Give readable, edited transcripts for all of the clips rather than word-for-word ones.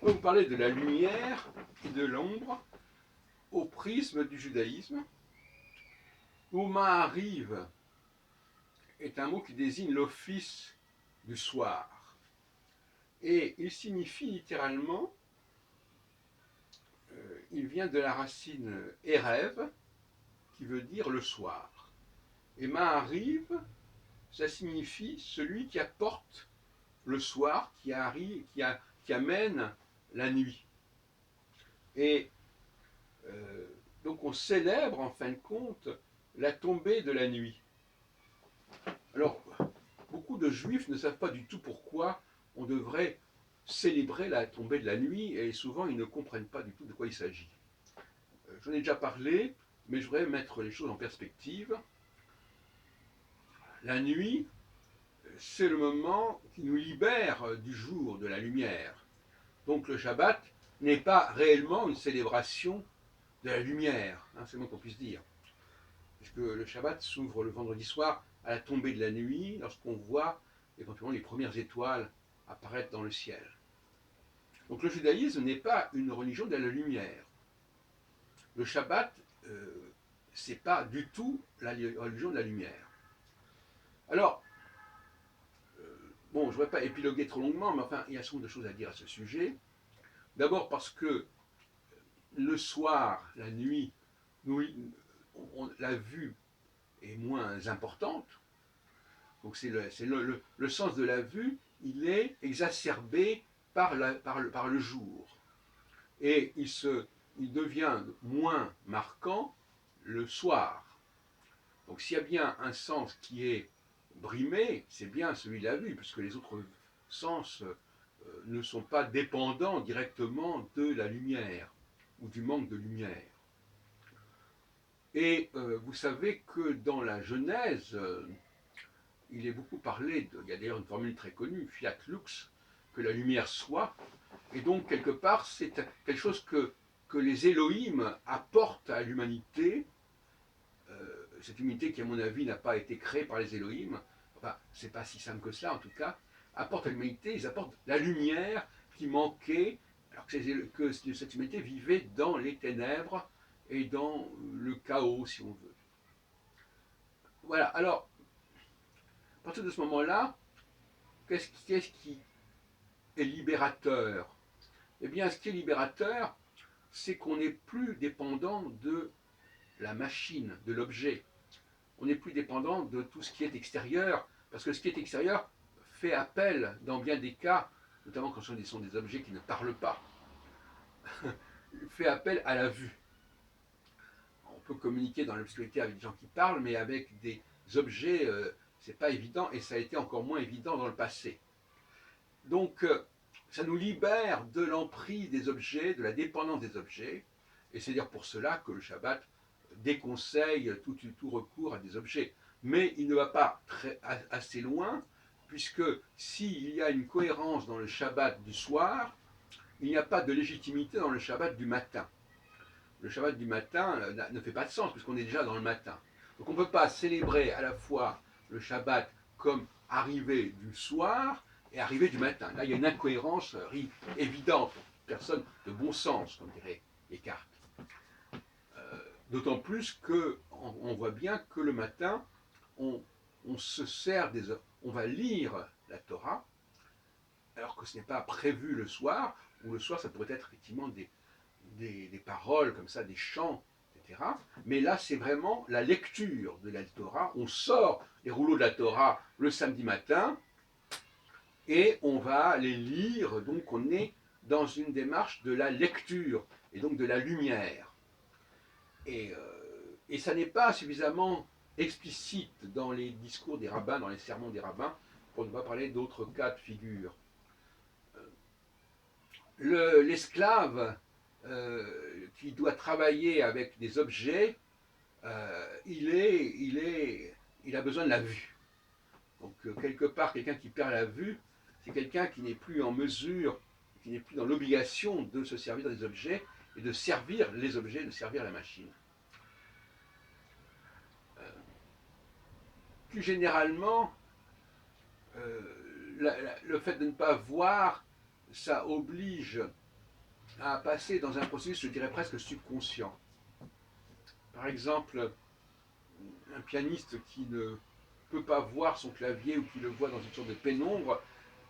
vais vous parler de la lumière et de l'ombre au prisme du judaïsme, où Ma'ariv est un mot qui désigne l'office du soir. Et il signifie littéralement, il vient de la racine Erev, qui veut dire le soir. Et Ma'ariv, ça signifie celui qui apporte le soir, qui amène la nuit. Et donc on célèbre en fin de compte la tombée de la nuit. Alors, beaucoup de juifs ne savent pas du tout pourquoi on devrait célébrer la tombée de la nuit et souvent ils ne comprennent pas du tout de quoi il s'agit. J'en ai déjà parlé, mais je voudrais mettre les choses en perspective. La nuit, c'est le moment qui nous libère du jour, de la lumière. Donc le Shabbat n'est pas réellement une célébration de la lumière, hein, c'est le moins qu'on puisse dire. Puisque le Shabbat s'ouvre le vendredi soir à la tombée de la nuit, lorsqu'on voit éventuellement les premières étoiles apparaître dans le ciel. Donc le judaïsme n'est pas une religion de la lumière. Le Shabbat, c'est pas du tout la religion de la lumière. Alors, bon, je ne voudrais pas épiloguer trop longuement, mais enfin, il y a souvent de choses à dire à ce sujet. D'abord parce que le soir, la nuit, la vue est moins importante. Donc c'est le sens de la vue, il est exacerbé par le jour. Et il devient moins marquant le soir. Donc s'il y a bien un sens qui est brimé, c'est bien celui de la vue, puisque les autres sens ne sont pas dépendants directement de la lumière ou du manque de lumière. Et vous savez que dans la Genèse, il est beaucoup parlé, il y a d'ailleurs une formule très connue, fiat lux, que la lumière soit, et donc quelque part c'est quelque chose que les Elohim apportent à l'humanité, cette humanité qui à mon avis n'a pas été créée par les Elohim, enfin c'est pas si simple que cela en tout cas, apportent à l'humanité, ils apportent la lumière qui manquait, alors que cette humanité vivait dans les ténèbres et dans le chaos si on veut. Voilà, alors à partir de ce moment-là, qu'est-ce qui est libérateur? Eh bien, ce qui est libérateur, c'est qu'on n'est plus dépendant de la machine, de l'objet. On n'est plus dépendant de tout ce qui est extérieur, parce que ce qui est extérieur fait appel, dans bien des cas, notamment quand ce sont des objets qui ne parlent pas, fait appel à la vue. On peut communiquer dans l'obscurité avec des gens qui parlent, mais avec des objets, c'est pas évident, et ça a été encore moins évident dans le passé. Donc, ça nous libère de l'emprise des objets, de la dépendance des objets, et c'est dire pour cela que le Shabbat déconseille tout recours à des objets. Mais il ne va pas assez loin, puisque s'il y a une cohérence dans le Shabbat du soir, il n'y a pas de légitimité dans le Shabbat du matin. Le Shabbat du matin ne fait pas de sens, puisqu'on est déjà dans le matin. Donc on ne peut pas célébrer à la fois le Shabbat comme arrivée du soir et arrivée du matin. Là, il y a une incohérence évidente pour personne de bon sens, comme dirait Descartes. D'autant plus qu'on voit bien que le matin, on se sert on va lire la Torah, alors que ce n'est pas prévu le soir, ou le soir ça pourrait être effectivement des paroles comme ça, des chants, etc. Mais là, c'est vraiment la lecture de la Torah. On sort les rouleaux de la Torah le samedi matin et on va les lire. Donc, on est dans une démarche de la lecture et donc de la lumière. Et ça n'est pas suffisamment explicite dans les discours des rabbins, dans les sermons des rabbins, pour ne pas parler d'autres cas de figure. L'esclave qui doit travailler avec des objets, il a besoin de la vue. Donc quelque part, quelqu'un qui perd la vue, c'est quelqu'un qui n'est plus en mesure, qui n'est plus dans l'obligation de se servir des objets et de servir les objets, de servir la machine. Plus généralement, le fait de ne pas voir, ça oblige à passer dans un processus, je dirais presque subconscient. Par exemple, un pianiste qui ne peut pas voir son clavier ou qui le voit dans une sorte de pénombre,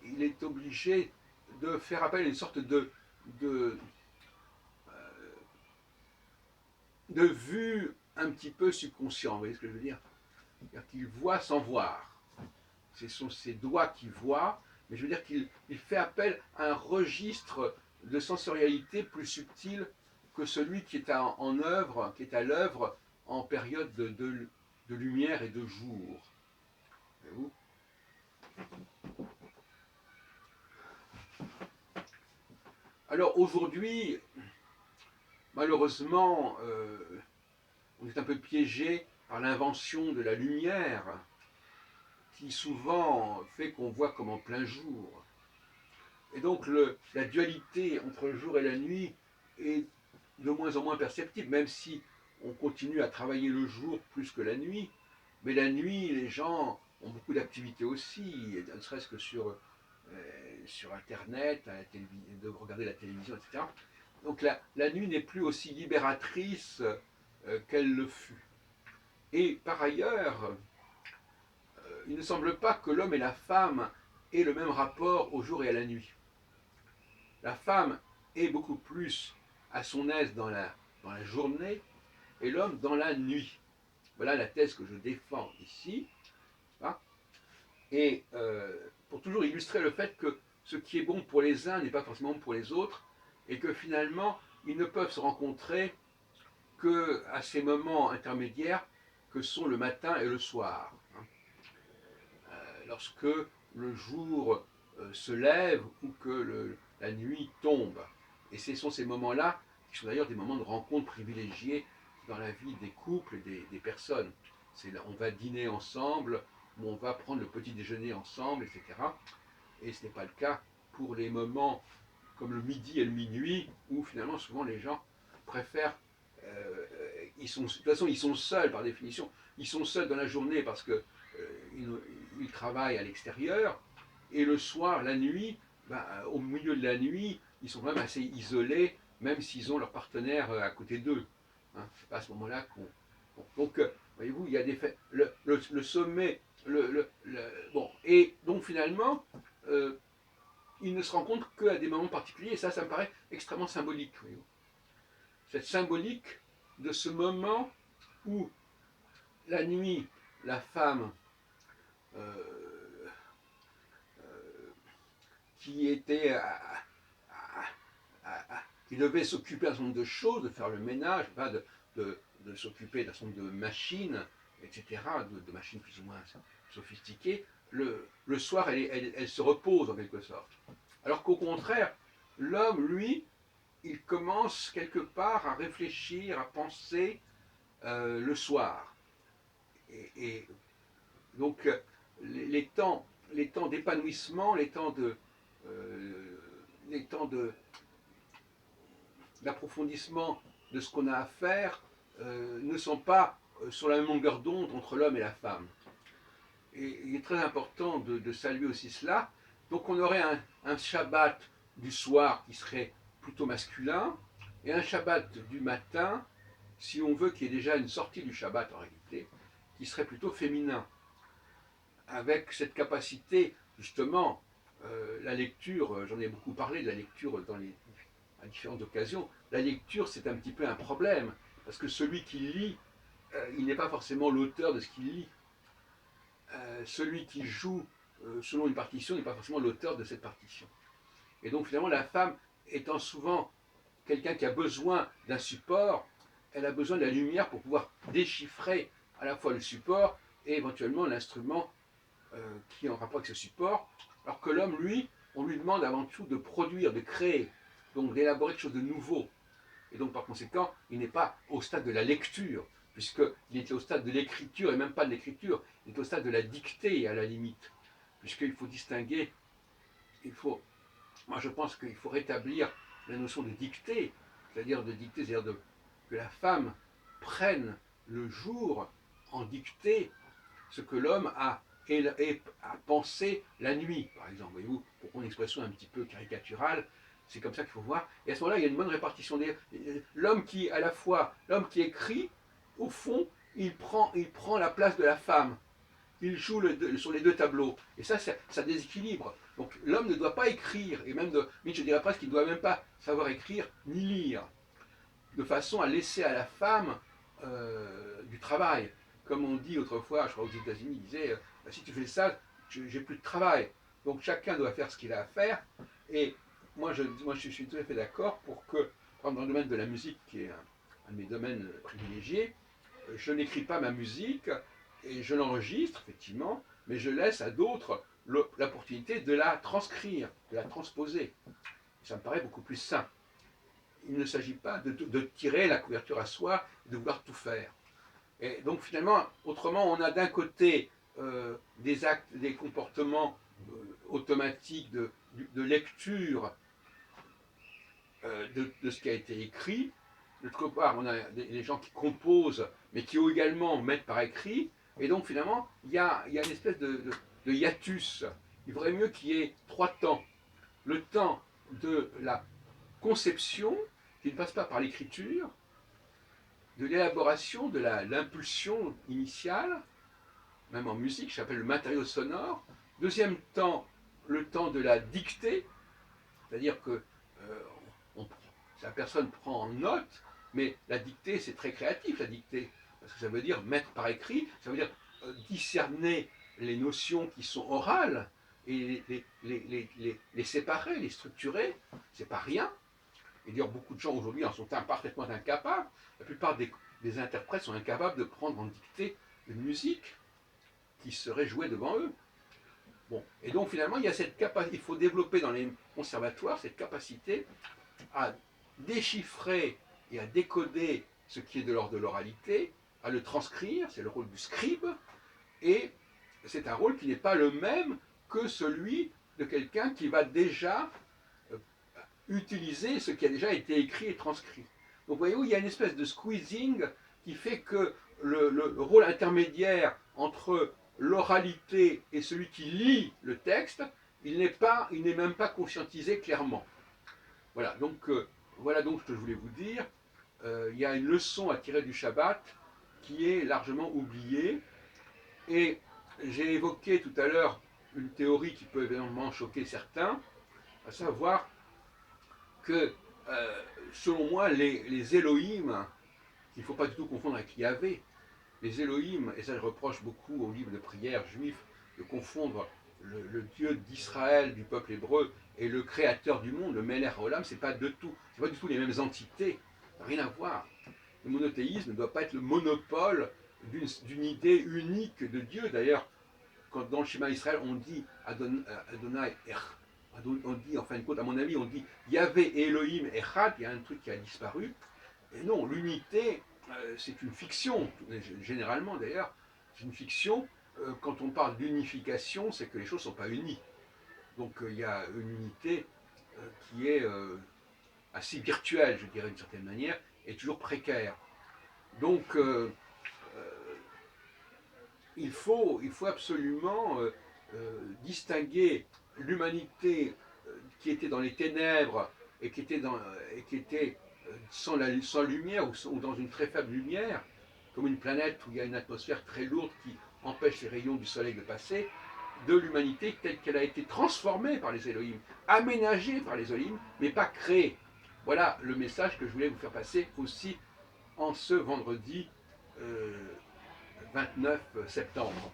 il est obligé de faire appel à une sorte de, de vue un petit peu subconscient, vous voyez ce que je veux dire? C'est-à-dire qu'il voit sans voir. Ce sont ses doigts qui voient, mais je veux dire qu'il fait appel à un registre de sensorialité plus subtil que celui qui est en œuvre, qui est à l'œuvre en période de lumière et de jour. Voyez-vous? Alors aujourd'hui, malheureusement, on est un peu piégé par l'invention de la lumière, qui souvent fait qu'on voit comme en plein jour. Et donc la dualité entre le jour et la nuit est de moins en moins perceptible, même si on continue à travailler le jour plus que la nuit. Mais la nuit, les gens ont beaucoup d'activités aussi, ne serait-ce que sur Internet, de regarder la télévision, etc. Donc la nuit n'est plus aussi libératrice qu'elle le fut. Et par ailleurs, il ne semble pas que l'homme et la femme aient le même rapport au jour et à la nuit. La femme est beaucoup plus à son aise dans la journée et l'homme dans la nuit. Voilà la thèse que je défends ici. Hein. Et pour toujours illustrer le fait que ce qui est bon pour les uns n'est pas forcément bon pour les autres, et que finalement, ils ne peuvent se rencontrer qu'à ces moments intermédiaires que sont le matin et le soir. Hein. Lorsque le jour se lève ou que la nuit tombe. Et ce sont ces moments-là qui sont d'ailleurs des moments de rencontre privilégiés dans la vie des couples et des personnes. On va dîner ensemble, ou on va prendre le petit déjeuner ensemble, etc. Et ce n'est pas le cas pour les moments comme le midi et le minuit, où finalement souvent les gens préfèrent, de toute façon ils sont seuls par définition, ils sont seuls dans la journée parce que ils travaillent à l'extérieur, et le soir, la nuit, au milieu de la nuit, ils sont quand même assez isolés, même s'ils ont leur partenaire à côté d'eux. Hein, c'est pas à ce moment-là qu'on. Bon, donc, voyez-vous, il y a des faits. Le sommet. Bon, et donc finalement, ils ne se rencontrent qu'à des moments particuliers, et ça me paraît extrêmement symbolique. Voyez-vous. Cette symbolique de ce moment où la nuit, la femme euh, qui était qui devait s'occuper d'un certain nombre de choses, de faire le ménage, de s'occuper d'un certain nombre de machines, etc., de machines plus ou moins sophistiquées, le soir, elle se repose en quelque sorte. Alors qu'au contraire, l'homme, lui, il commence quelque part à réfléchir, à penser le soir. Et donc, les temps d'épanouissement, les temps d'approfondissement de ce qu'on a à faire ne sont pas sur la même longueur d'onde entre l'homme et la femme. Et il est très important de saluer aussi cela. Donc on aurait un Shabbat du soir qui serait plutôt masculin, et un Shabbat du matin, si on veut qu'il y ait déjà une sortie du Shabbat en réalité, qui serait plutôt féminin, avec cette capacité, justement, la lecture, j'en ai beaucoup parlé de la lecture à différentes occasions, la lecture c'est un petit peu un problème, parce que celui qui lit, il n'est pas forcément l'auteur de ce qu'il lit. Celui qui joue selon une partition n'est pas forcément l'auteur de cette partition. Et donc finalement la femme étant souvent quelqu'un qui a besoin d'un support, elle a besoin de la lumière pour pouvoir déchiffrer à la fois le support et éventuellement l'instrument qui est en rapport avec ce support, alors que l'homme, lui, on lui demande avant tout de produire, de créer, donc d'élaborer quelque chose de nouveau. Et donc par conséquent, il n'est pas au stade de la lecture, puisqu'il est au stade de l'écriture, et même pas de l'écriture, il est au stade de la dictée à la limite, puisqu'il faut distinguer, moi je pense qu'il faut rétablir la notion de dictée, c'est-à-dire de dictée, c'est-à-dire que la femme prenne le jour en dictée ce que l'homme a pensé la nuit, par exemple. Voyez-vous, pour prendre une expression un petit peu caricaturale, C'est comme ça qu'il faut voir. Et à ce moment-là, il y a une bonne répartition des... L'homme qui, à la fois, l'homme qui écrit, au fond, il prend la place de la femme. Il joue sur les deux tableaux. Et ça déséquilibre. Donc l'homme ne doit pas écrire, et même Nietzsche dirait presque qu'il ne doit même pas savoir écrire ni lire, de façon à laisser à la femme du travail. Comme on dit autrefois, je crois aux États-Unis, ils disaient si tu fais ça, j'ai plus de travail. Donc chacun doit faire ce qu'il a à faire. Et moi je suis tout à fait d'accord pour que, dans le domaine de la musique, qui est un de mes domaines privilégiés, je n'écris pas ma musique et je l'enregistre, effectivement, mais je laisse à d'autres l'opportunité de la transcrire, de la transposer. Ça me paraît beaucoup plus sain. Il ne s'agit pas de tirer la couverture à soi et de vouloir tout faire. Et donc finalement, autrement, on a d'un côté des actes, des comportements automatiques de lecture de ce qui a été écrit. D'autre part, on a des gens qui composent, mais qui également mettent par écrit. Et donc finalement, il y a une espèce de hiatus. Il vaudrait mieux qu'il y ait 3 temps. Le temps de la conception, qui ne passe pas par l'écriture, de l'élaboration, de l'impulsion initiale, même en musique, j'appelle le matériau sonore. Deuxième temps, le temps de la dictée, c'est-à-dire que la personne prend en note, mais la dictée, c'est très créatif, la dictée, parce que ça veut dire mettre par écrit, ça veut dire discerner les notions qui sont orales et les séparer, les structurer, c'est pas rien. Et d'ailleurs, beaucoup de gens aujourd'hui en sont parfaitement incapables. La plupart des interprètes sont incapables de prendre en dictée une musique qui serait jouée devant eux. Bon. Et donc finalement, il y a cette capacité, il faut développer dans les conservatoires cette capacité à déchiffrer et à décoder ce qui est de l'ordre de l'oralité, à le transcrire, c'est le rôle du scribe, et c'est un rôle qui n'est pas le même que celui de quelqu'un qui va déjà utiliser ce qui a déjà été écrit et transcrit. Donc voyez-vous, il y a une espèce de squeezing qui fait que le rôle intermédiaire entre l'oralité et celui qui lit le texte, il n'est même pas conscientisé clairement. Voilà donc ce que je voulais vous dire. Il y a une leçon à tirer du Shabbat qui est largement oubliée. Et j'ai évoqué tout à l'heure une théorie qui peut évidemment choquer certains, à savoir que, selon moi, les Elohim, qu'il ne faut pas du tout confondre avec Yahvé, les Elohim, et ça je reproche beaucoup au livre de prière juif, de confondre le Dieu d'Israël, du peuple hébreu, et le créateur du monde, le Melech Olam, c'est pas du tout les mêmes entités, ça n'a rien à voir. Le monothéisme ne doit pas être le monopole d'une idée unique de Dieu. D'ailleurs, quand dans le schéma Israël, on dit Adonai on dit, en fin de compte, à mon avis, on dit Yahvé et Elohim Echad, il y a un truc qui a disparu. Et non, l'unité, c'est une fiction, généralement d'ailleurs, c'est une fiction. Quand on parle d'unification, c'est que les choses ne sont pas unies. Donc il y a une unité qui est assez virtuelle, je dirais d'une certaine manière, et toujours précaire. Donc il faut absolument distinguer l'humanité qui était dans les ténèbres et qui était sans lumière ou dans une très faible lumière, comme une planète où il y a une atmosphère très lourde qui empêche les rayons du soleil de passer, de l'humanité telle qu'elle a été transformée par les Elohim, aménagée par les Elohim, mais pas créée. Voilà le message que je voulais vous faire passer aussi en ce vendredi 29 septembre.